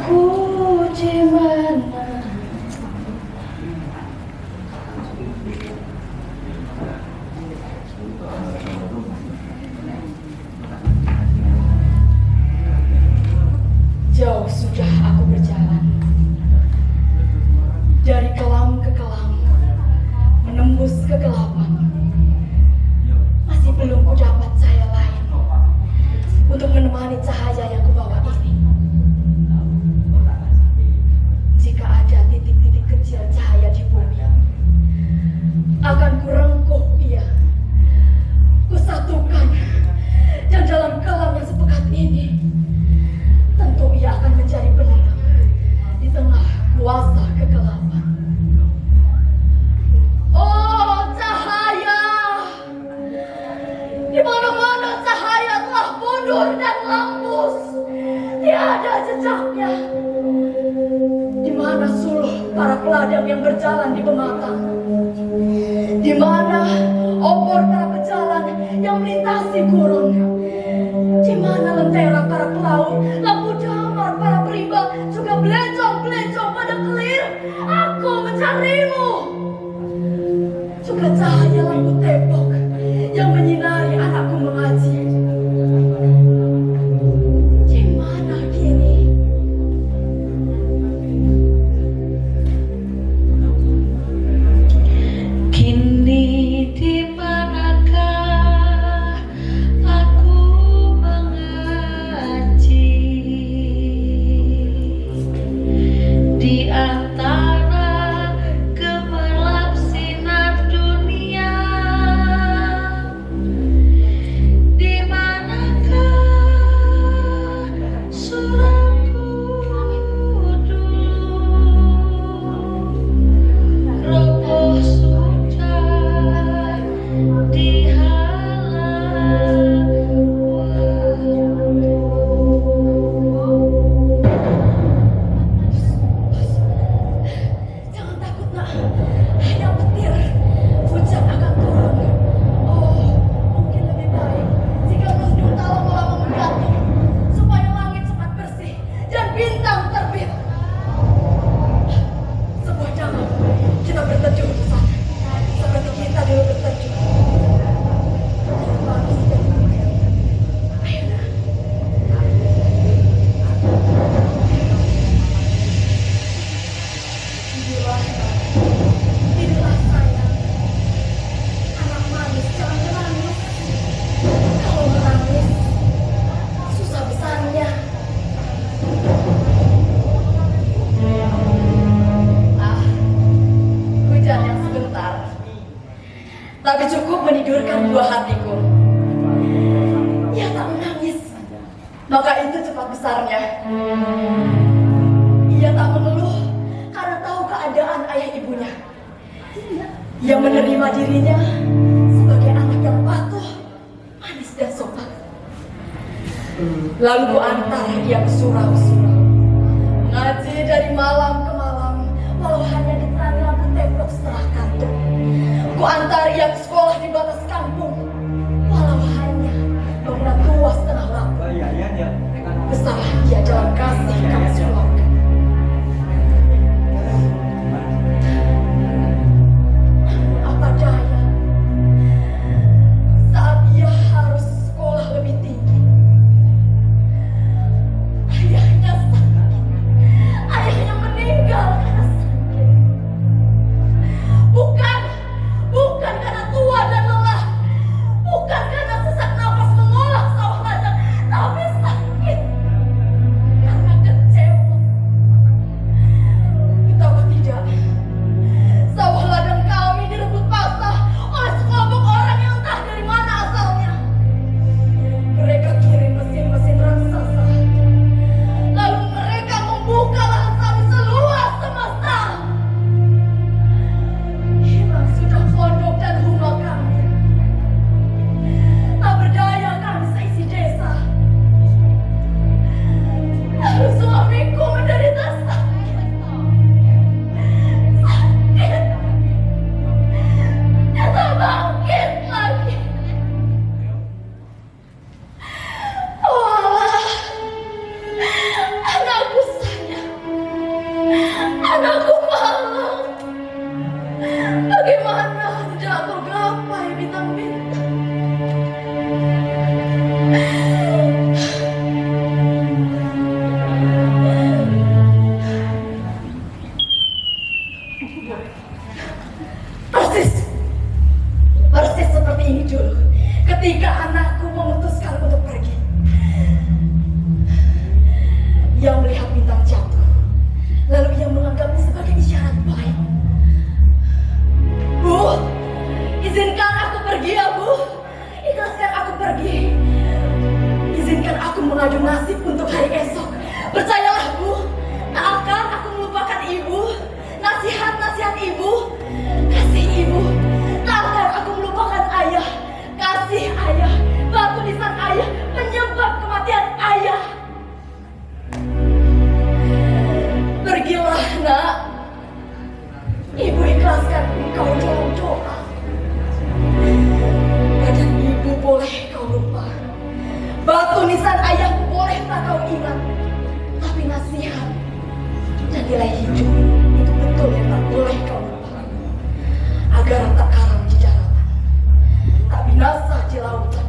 Aku di mana? Jauh sudah aku berjalan dari kelam ke kelam, menembus kegelapan. Masih belum ku dapat cahaya lain untuk menemani cahaya yang kubawa ini. Jika ada titik-titik kecil cahaya di bumi, akan kurengkuh ia, kusatukan, dan dalam kelam yang sepekat ini, tentu ia akan menjadi penerang di tengah kuasa kegelapan. Oh cahaya, di mana-mana cahaya telah mundur dan lembus, tiada jejaknya. Di mana suluh para peladang yang berjalan di pematang? Di mana obor para pejalan yang melintasi gurun? Di mana lentera para pelaut, lampu damar para perimba, juga belencong-belencong pada kelir? Aku mencarimu. Juga cahaya lampu tembok yang menyinari anakku mengaji. Di mana kini? Kini di manakah aku mengaji? Di antara gemerlap sinar dunia, di manakah suratku dulu? Roboh sudah di Jangan takut nak, hanya petir. Hujan akan turun. Oh, mungkin lebih baik jika Gusti Utara malah memberkati, supaya langit cepat bersih dan bintang terbit. Sebuah danau, kita berteduh di sana, seperti kita dulu berteduh. Bagus dan baik. Ayo nak. Tidurlah, tidurlah sayang. Anak manis jangan menangis. Kalau menangis, susah besarnya. Ah, hujan yang sebentar, tapi cukup menidurkan buah hatiku. Ia tak menangis, maka itu cepat besarnya. Ia tak mengeluh karena tahu keadaan ayah ibunya. Ia menerima dirinya sebagai anak yang patuh, manis dan sopan. Lalu ku antar ia ke surau-surau, mengaji dari malam ke malam, walau hanya diterangi lampu tembok setengah kantung. Ku antar ia ke sekolah di batas kampung, walau hanya bangunan tua setengah lampu. Bersama ia dalam kasih kami keluarga. Apa daya, saat ia harus sekolah lebih tinggi, ayahnya sakit, ayahnya meninggal. Anakku malang. Bagaimana tidak kau gapai bintang-bintang? Persis seperti ini dulu. Ketika anakku memutuskan untuk pergi, ia melihat bintang jatuh. Lalu ia menganggapnya sebagai isyarat baik. Bu, izinkan aku pergi ya Bu. Ikhlaskan aku pergi. Izinkan aku mengadu nasib untuk hari esok. Percayalah Bu, tak akan aku melupakan Ibu. Nasihat-nasihat Ibu, kasih Ibu. Tak akan aku melupakan Ayah, kasih Ayah. Batu nisan Ayah penyebab kematian Ayah. Pergilah nak. Ibu ikhlaskan engkau dalam doa. Badan Ibu boleh kau lupa. Batu nisan Ayah boleh tak kau ingat. Tapi nasihat dan nilai hidup itu betul yang tak boleh kau lupa. Agar tak karam di daratan, tak binasa di lautan.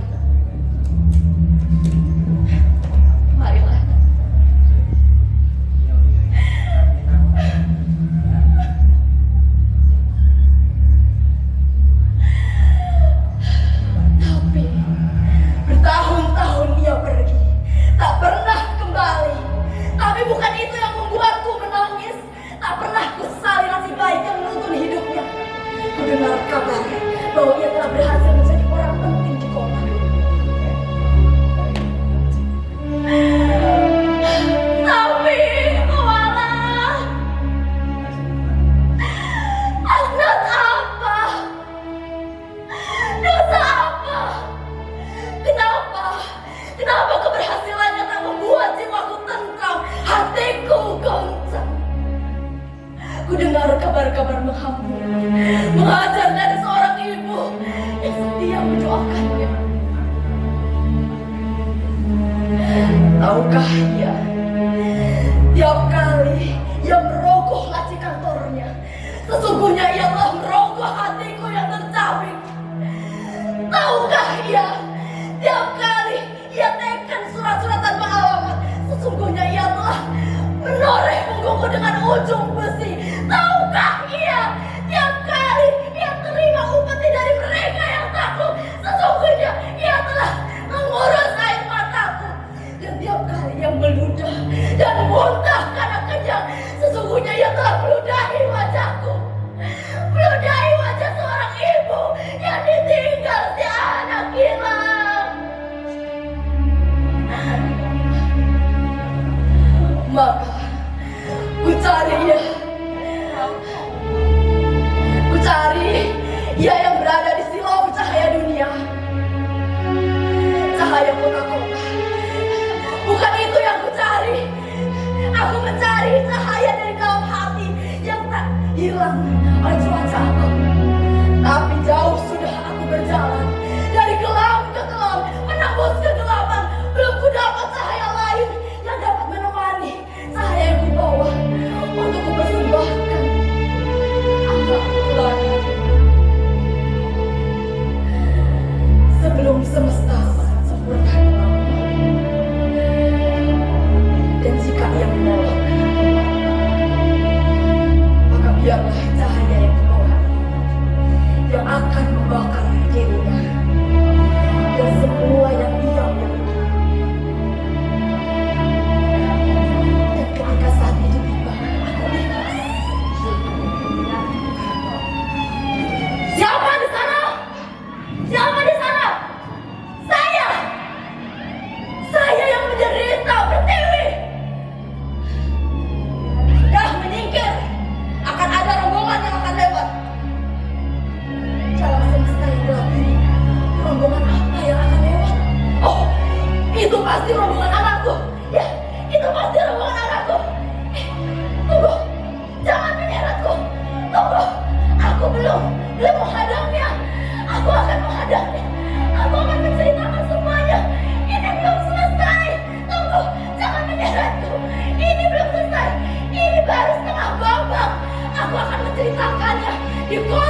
Marilah. Tapi bertahun-tahun ia pergi, tak pernah kembali. Tapi bukan itu yang membuatku menangis. Tak pernah kusali nasib baik yang menuntun hidupnya. Ku dengar kabar bahwa ia telah berhasil menjadi orang penting di kota. Tapi, walah, anak apa? Dosa apa? Kenapa? Kenapa keberhasilannya tak membuat jiwaku tentram, hatiku goncang? Ku dengar kabar-kabar menghambur, mengajar dari seorang ibu yang setia mendoakannya. Tahukah ia, tiap kali ia merogoh laci kantornya, sesungguhnya ia telah merogoh hatiku yang tercabik. Tahukah ia, tiap kali ia tekan surat-surat tanpa alamat, sesungguhnya ia telah menoreh punggungku dengan ujung besi. Tahukah ia, tiap kali ia terima upeti dari mereka yang takut, sesungguhnya ia telah mengurus air mataku. Dan tiap kali ia meludah dan muntah karena kenyang, sesungguhnya ia telah meludahi wajahku, meludahi wajah seorang ibu yang ditinggal si anak hilang. Maka ku cari ia. Ku cari ia yang berada di silau cahaya dunia, cahaya kota-kota. Bukan itu yang ku cari. Aku mencari cahaya dari dalam hati yang tak hilang oleh cuaca apapun. Tapi jauh sudah aku berjalan, dari gelap ke gelap, menembus kegelapan. Belum ku dapat cahaya lain yang dapat menemani cahaya yang ku bawa untuk ku persembahkan anakku lagi. Sebelum semesta sempurna dan jika ia menolak, maka biarlah cahaya yang ku bawa yang akan membakar dirinya dan semua yang ia miliki. Dan ketika saat itu tiba, aku ikhlas. Siapa di sana? Siapa di sana? Saya yang menderita bertiwi. Dah menyingkir, akan ada rombongan yang akan lewat. Dalam semesta ini di kota